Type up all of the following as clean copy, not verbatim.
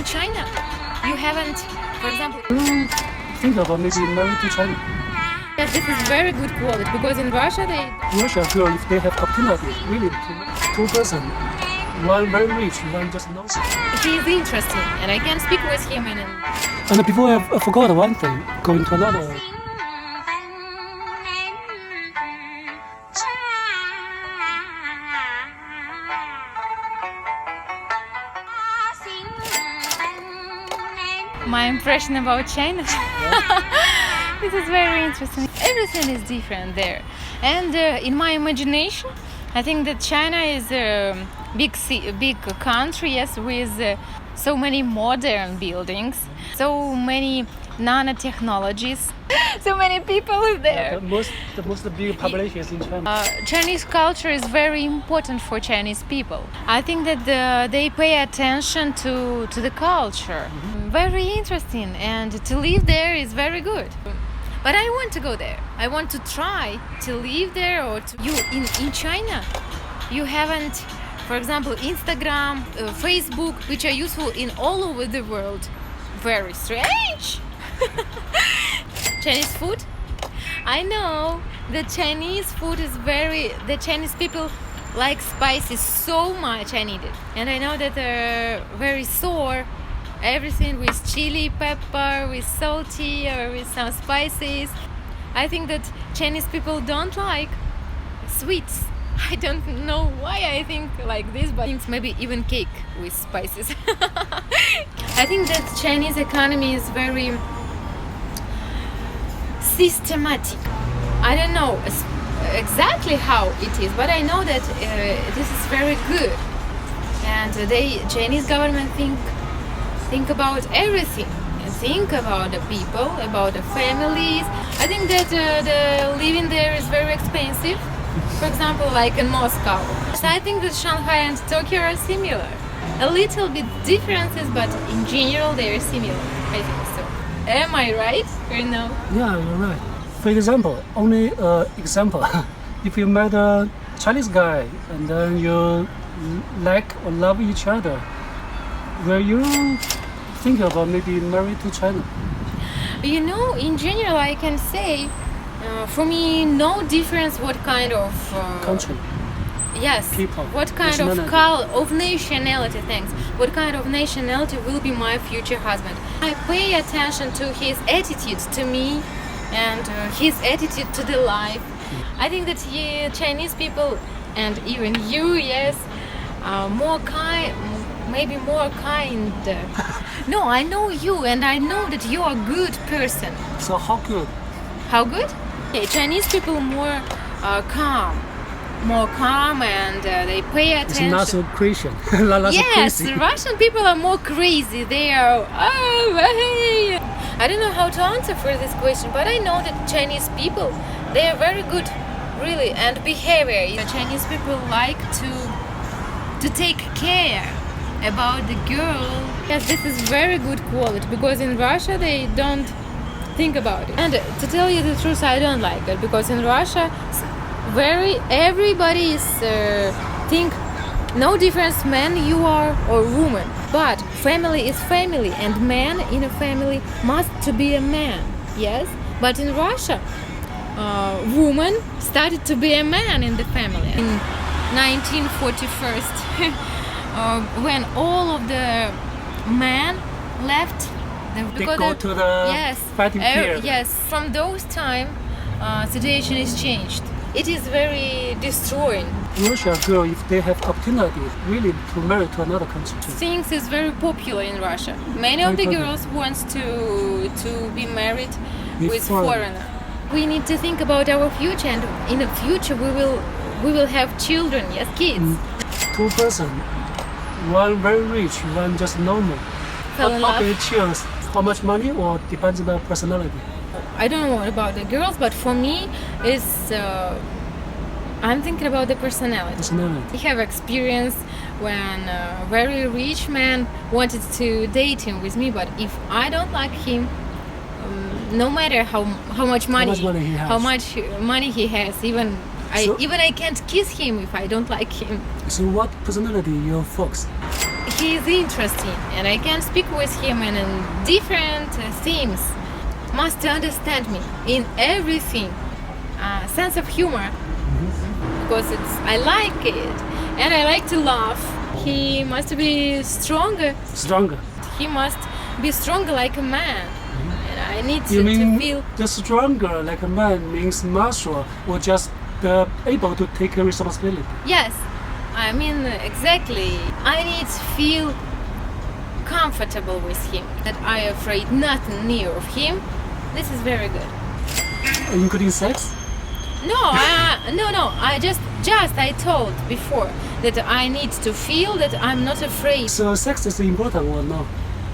in China, you haven't, for example, Think about maybe married to China. yes, this is very good quality because in Russia they Russia girl, if they have opportunity, really, two person, one very rich, one just knows. he is interesting and I can speak with him and And before I forgot one thing, going to another. my impression about China. This is very interesting. Everything is different there, and in my imagination, I think that China is a big country, yes, with so many modern buildings, so many nanotechnologies, so many people there. The most big population is in China. Chinese culture is very important for Chinese people. I think that they pay attention to the culture. Very interesting, and to live there is very good. But I want to go there. I want to try to live there or to you in China. You haven't, for example, Instagram, Facebook, which are useful in all over the world. Very strange. Chinese food? I know the Chinese food is the Chinese people like spices so much. I need it. And I know that they're very sore. Everything with chili, pepper, with salty or with some spices. I think that Chinese people don't like sweets. I don't know why I think like this, but I think maybe even cake with spices. I think that Chinese economy is very systematic. I don't know exactly how it is, but I know that this is very good. And Chinese government think about everything and think about the people, about the families. I think that the living there is very expensive. For example, like in Moscow. So I think that Shanghai and Tokyo are similar. A little bit differences, but in general they are similar. I think so. Am I right or no? Yeah, you're right. For example, only example, if you met a Chinese guy and then you like or love each other, will you think about maybe married to China? You know, in general, I can say, for me, no difference what kind of Country. yes, People, what kind of nationality, thanks. What kind of nationality will be my future husband? I pay attention to his attitude to me and his attitude to the life. I think that Chinese people and even you, yes, are more kind. Maybe more kind. No, I know you and I know that you are a good person. So how good? How good? Okay, Chinese people more calm and they pay attention. It's not so Christian. Not Yes, so crazy. Russian people are more crazy. They are, hey. I don't know how to answer for this question, but I know that Chinese people, they are very good, really, and behavior. The Chinese people like to take care about the girl. Yes, this is very good quality because in Russia they don't think about it. And to tell you the truth, I don't like that because in Russia everybody is think no difference man you are or woman, but family is family and man in a family must to be a man. Yes, but in Russia woman started to be a man in the family in 1941. When all of the men left, They go to the fighting field. Yes, from those time, situation is changed. It is very destroying. Russia girl, if they have opportunity, really to marry to another country too. Things is very popular in Russia. Many of the girls wants to be married with foreigner. We need to think about our future, and in the future we will have children, yes, kids. Two person, one very rich, one just normal. Fell in How love. can you choose? How much money or depends on the personality? I don't know about the girls, but for me, it's I'm thinking about the personality. Personality. I have experience when a very rich man wanted to date him with me, but if I don't like him, no matter how much money he has. how much money he has, even I can't kiss him if I don't like him. So what personality you focus? he is interesting, and I can speak with him in different themes. Must understand me in everything. Sense of humor, because I like it, and I like to laugh. He must be stronger. Stronger. He must be stronger like a man. And I need You mean to feel. the stronger like a man means mature or just able to take responsibility? Yes, I mean exactly. I need to feel comfortable with him. That I afraid nothing near of him. This is very good. Including sex? No, no. I told before that I need to feel that I'm not afraid. So sex is important or no?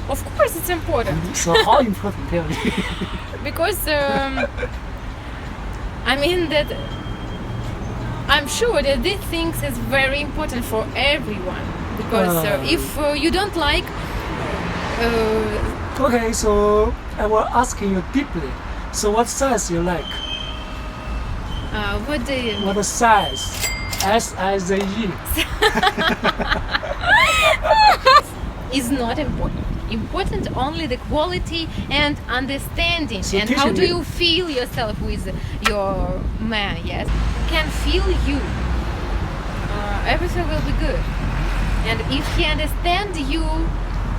Of course, it's important So how important? Tell me. because I mean that I'm sure that these things is very important for everyone. Because if you don't like, Okay, so I will ask you deeply. So what size you like? what do you? What size? S-I-Z-E. Is not important. Important only the quality and understanding. So And teach how me. do you feel yourself with your man? Yes, can feel you. Everything will be good. And if he understands you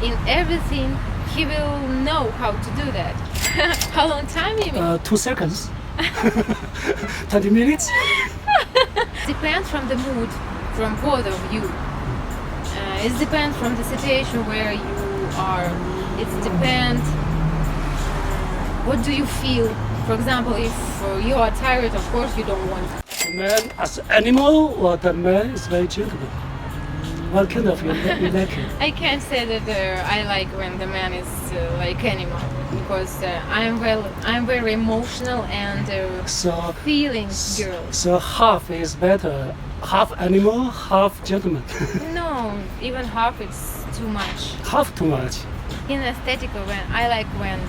in everything, he will know how to do that. How long time you mean? 2 seconds. 20 minutes? Depends from the mood, from both of you. It depends from the situation where you are. It depends. What do you feel? For example, if you are tired, of course you don't want. The man as an animal or the man is very gentleman? What kind of you like it? I can't say that I like when the man is like animal, because I'm very emotional and So, feelings girl. so half is better. Half animal, half gentleman. No, even half it's too much. Half too much. In aesthetic, when I like when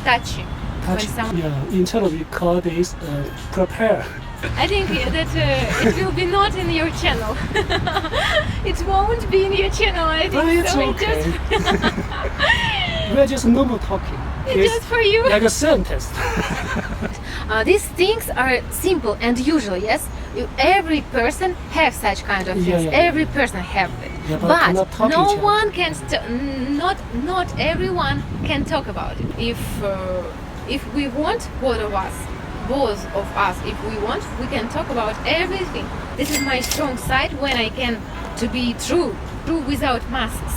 touching. When Touch. someone, Yeah, in China we call this prepare. I think that it will be not in your channel. It won't be in your channel. I think But it's so. okay. We're just normal talking. It's just for you. Like a scientist. These things are simple and usual. Yes, every person has such kind of things. Yeah. Every person have it. Yeah, but cannot talk no each other. one can. Not everyone can talk about it. If we want, both of us, if we want, we can talk about everything. This is my strong side when I can to be true without masks,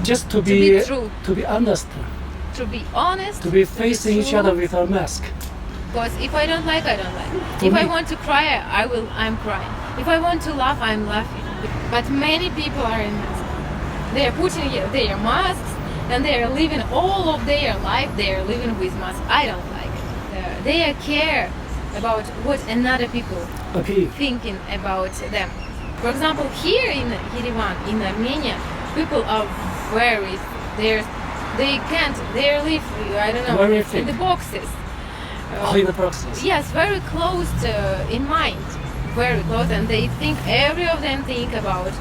Just to be be true. to be honest, to be honest, to be facing each true. other with a mask. Because if I don't like, I don't like. If I want to cry, I'm crying. If I want to laugh, I'm laughing. But many people are in masks. They are putting their masks and they are living all of their life. They are living with masks. I don't like it. They care about what another people Okay. thinking about them. For example, here in Yerevan, in Armenia, people are very they live, I don't know, Very in thick. the boxes. Oh, in the process. Yes, very close in mind, very close, and they think, every of them think about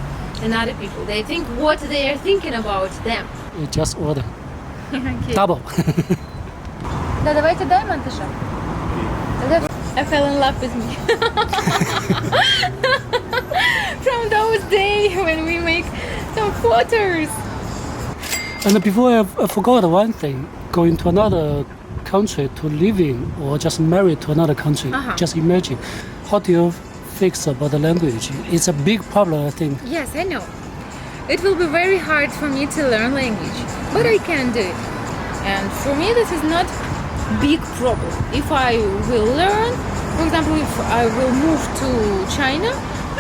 another people. They think what they are thinking about them. You just order. Okay. Double. Да, давайте дай мантыша. I fell in love with me. From those days when we make some photos. And before I forgot one thing, going to another country to live in or just married to another country, just imagine, how do you fix about the language? It's a big problem, I think. Yes, I know. It will be very hard for me to learn language, but I can do it. And for me, this is not big problem. If I will learn, for example, if I will move to China,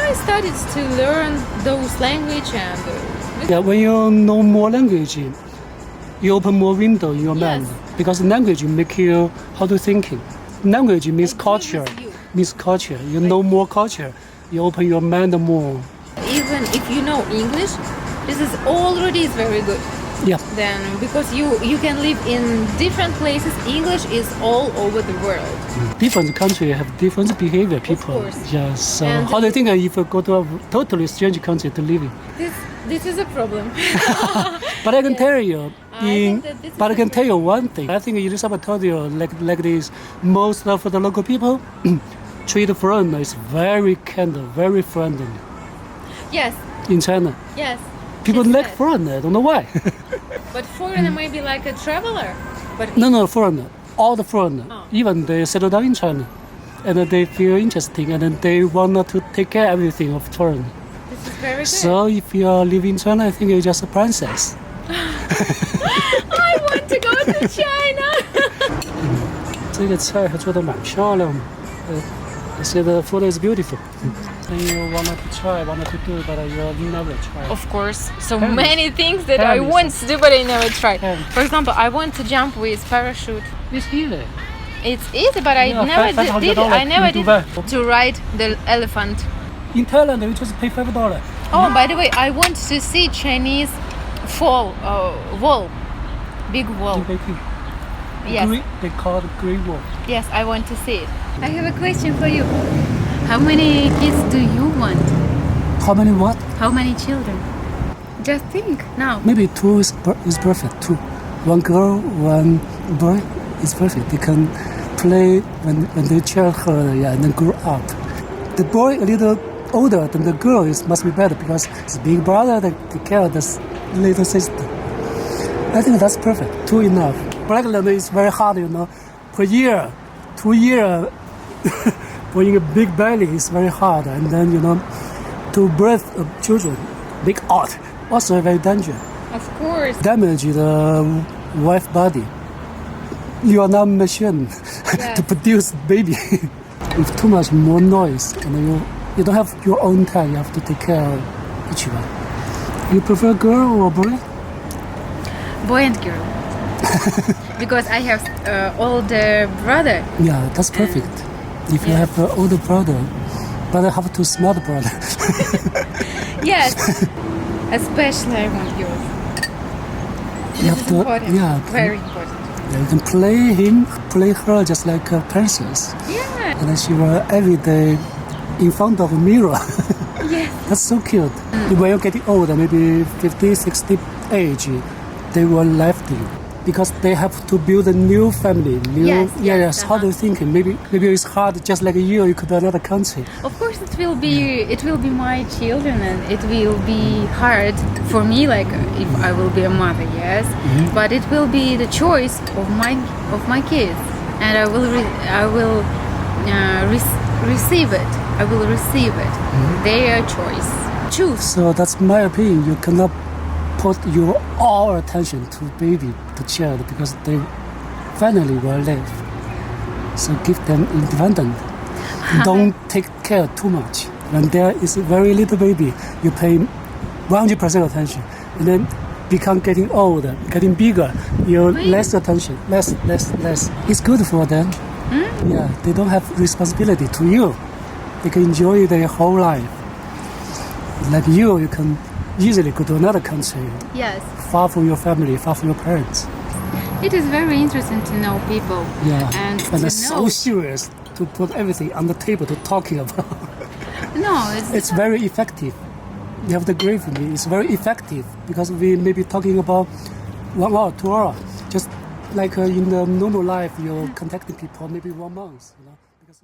I started to learn those language and Yeah, when you know more language, you open more window in your mind. Yes. Because language make you how to thinking. Language means I agree culture. with you. Means culture. You know more culture. You open your mind more. even if you know English, this is already very good. Yeah. Then because you can live in different places, English is all over the world. Different country have different behavior. People. course. Yeah. So And how do you think if you go to a totally strange country to live in? This This is a problem. But I can tell you, think that this is but I a can tell you one thing. I think Elizabeth told you like this. Most of the local people treat foreigners very kind, very friendly. Yes, In China, yes. people she like said. foreigner. I don't know why. But foreigner may be like a traveler. But No, foreigner. All the foreigner. Oh. Even they settle down in China, and they feel interesting, and then they want to take care of everything of foreign. this is very good. So if you are living in China, I think you're just a princess. I want to go to China. 这个菜还做得蛮漂亮的。I say the photo is beautiful. And you wanted to try, wanted to do, but you never tried. Of course, so Tell me. many things that I Tell me want to do, but I never tried. Tell me. For example, I want to jump with parachute. It's easy. It's easy, but I Yeah, never $500 did. I never in did Dubai. to ride the elephant. In Thailand, you just pay $5. Oh, by the way, I want to see Chinese wall, big wall. In Beijing. Yes, They call it Great Wall. yes, I want to see it. I have a question for you. How many kids do you want? How many what? How many children? Just think now. Maybe two is perfect. Two. One girl, one boy is perfect. They can play when they childhood, yeah, and then grow up. The boy a little older than the girl must be better because it's big brother that take care of this little sister. I think that's perfect. Two enough. Pregnant is very hard, Per year, 2 years, bringing a big belly is very hard, and then to birth children, big out, also very dangerous. Of course. Damage the wife body. You are not machine Yes. to produce baby. With too much more noise, and you don't have your own time. You have to take care of each one. You prefer girl or boy? Boy and girl. Because I have older brother. Yeah, that's perfect. If you Yes. have an older brother, but I have two smart brother. Yes. Especially I want girls. You have This is to, important. yeah, Very important. you can play her just like a princess. Yeah. And then she will every day in front of a mirror. Yes. That's so cute. When you're getting older, maybe 50, 60 age, they will left you because they have to build a new family. Yes, yes, How do you think? Maybe it's hard. Just like you could do another country. Of course, it will be my children, and it will be hard for me. Like if I will be a mother, yes, but it will be the choice of my kids, and I will receive it. I will receive it. Their choice. Choose. So that's my opinion. You cannot put your all attention to baby, to child, because they finally will live. So give them independent. Don't take care too much. When there is a very little baby, you pay 100% attention. And then become getting older, getting bigger, you less attention, less. It's good for them. Yeah, they don't have responsibility to you. They can enjoy their whole life. Like you can easily go to another country, Yes. far from your family, far from your parents. It is very interesting to know people. Yeah, And to it's so know. serious to put everything on the table to talking about. No, It's very effective. You have to agree with me. It's very effective because we may be talking about 1 hour, 2 hours. Just like in the normal life, you're contacting people maybe 1 month. Because